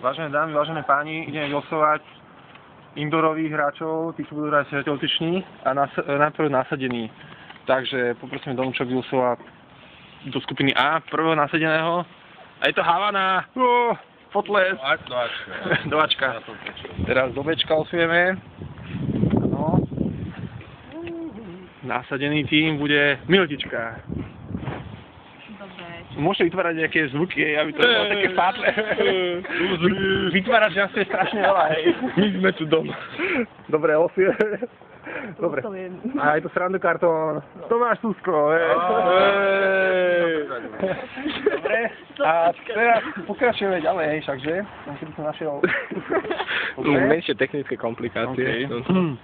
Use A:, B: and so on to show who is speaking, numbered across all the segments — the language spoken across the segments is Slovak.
A: Vážené dámy, vážené páni, ideme vylosovať indoorových hráčov, tí, čo budú hrať teletiční a najprv nasadení. Takže poprosíme Domčok vylosovať do skupiny A, prvého nasadeného. A je to Havana! Potles! Do Ačka. Teraz do Bčka losujeme. No. Nasadený tým bude Milotička. Môžete vytvárať nejaké zvuky, aby to bolo také fátle. Vytvárať, že nás je strašne veľa, hej. My sme tu doma. Dobre, losujeme. Dobre. A je to srandu kartón. Tomáš Susko, hej. Dobre. A teraz pokračujeme ďalej, hej, všakže. Keby som našiel...
B: Menšie technické komplikácie.
A: Okay.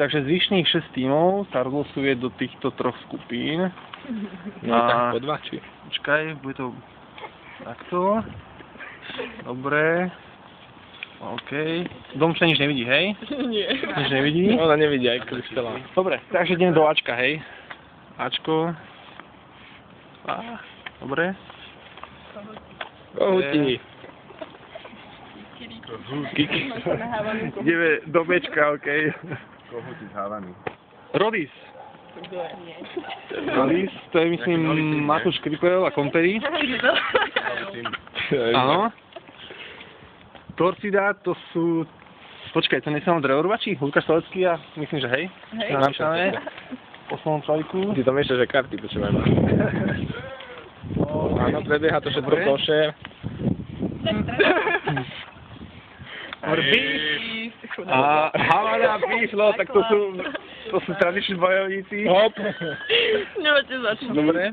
A: Takže zvyšných 6 tímov sa rozlosuje do týchto troch skupín.
B: No tak po dva, či?
A: Počkaj, bude to takto. Dobre. OK. Domča nič nevidí, hej?
B: Nie.
A: Nič nevidí?
B: Ona nevidí aj kryštela.
A: Dobre, takže ideme do Ačka, hej? Ačko. A, dobre.
B: Kohutí.
A: Kiki. Ideme do Bčka, OK.
C: Kohutí z Havany.
A: Rodis. Rodis, to je myslím Matúš Kripel a Komperi. Áno. Torcida, to sú... Počkaj, to nie sú drevorúbači? Lukáš Solecký a myslím, že hej. Hej. Napísané. V osmom trojku.
B: Ty to myšľa, že karty počúvajú. Áno, prebieha to všetko koše.
A: A Havana, Píslo, tak to sú tradiční bojovníci.
B: Hop.
D: Nemáte začať.
A: Dobre.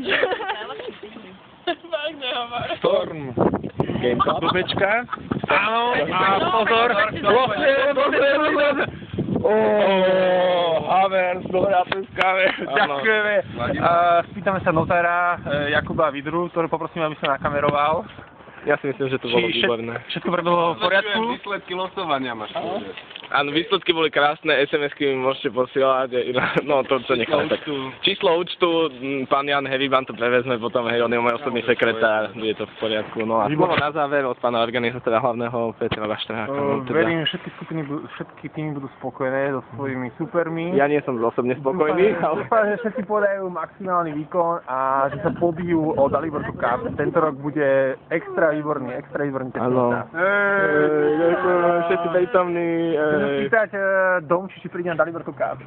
D: Fakt nehovor.
A: Storm. Do Bčka. Áno, a pozor. Havers, dobrá prúskave. Ďakujeme. Spýtame sa notára Jakuba Vidru, ktorý poprosím, aby sa nakameroval.
B: Ja si myslím, že to bolo výborné.
A: Všetko prebehlo v poriadku?
C: Výsledky losovania máš povedať.
B: Áno, výsledky boli krásne, SMS-ky mi môžete posielať, no to necháme tak. Číslo účtu, pán Jan Heviban to prevezme potom, hej, on je môj osobný sekretár, je to v poriadku, no a slovo na záver od pána organizátora hlavného Petra Vaštráka.
A: Verím, že všetky týmy budú spokojné so svojimi supermi.
B: Ja nie som osobne spokojný, ale...
A: Dúfam, že všetci podajú maximálny výkon a že sa pobijú o Daliborku Cup. Tento rok bude extra výborný
B: áno. Ďakujem, všetci prítomní.
A: Spýtať Domči, či príde na Daliborku Cup.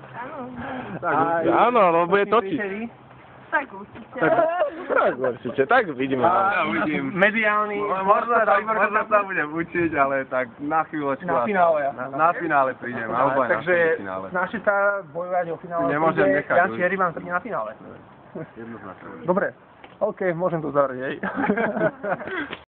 B: Áno, no bude točiť.
D: Tak určite.
B: Tak určite, tak vidíme.
C: Ja uvidím.
A: Mediálny.
C: Možno sa budem učiť, ale tak na chvíľočku.
A: Na finále.
C: Na finále prídem, alebo aj na semifinále.
A: Takže snažte sa bojovať o finále.
C: Nemôžem nechať.
A: Jan Čerivan príde na finále.
C: Jednoznačne.
A: Dobre. OK, môžem to zavrieť, hej.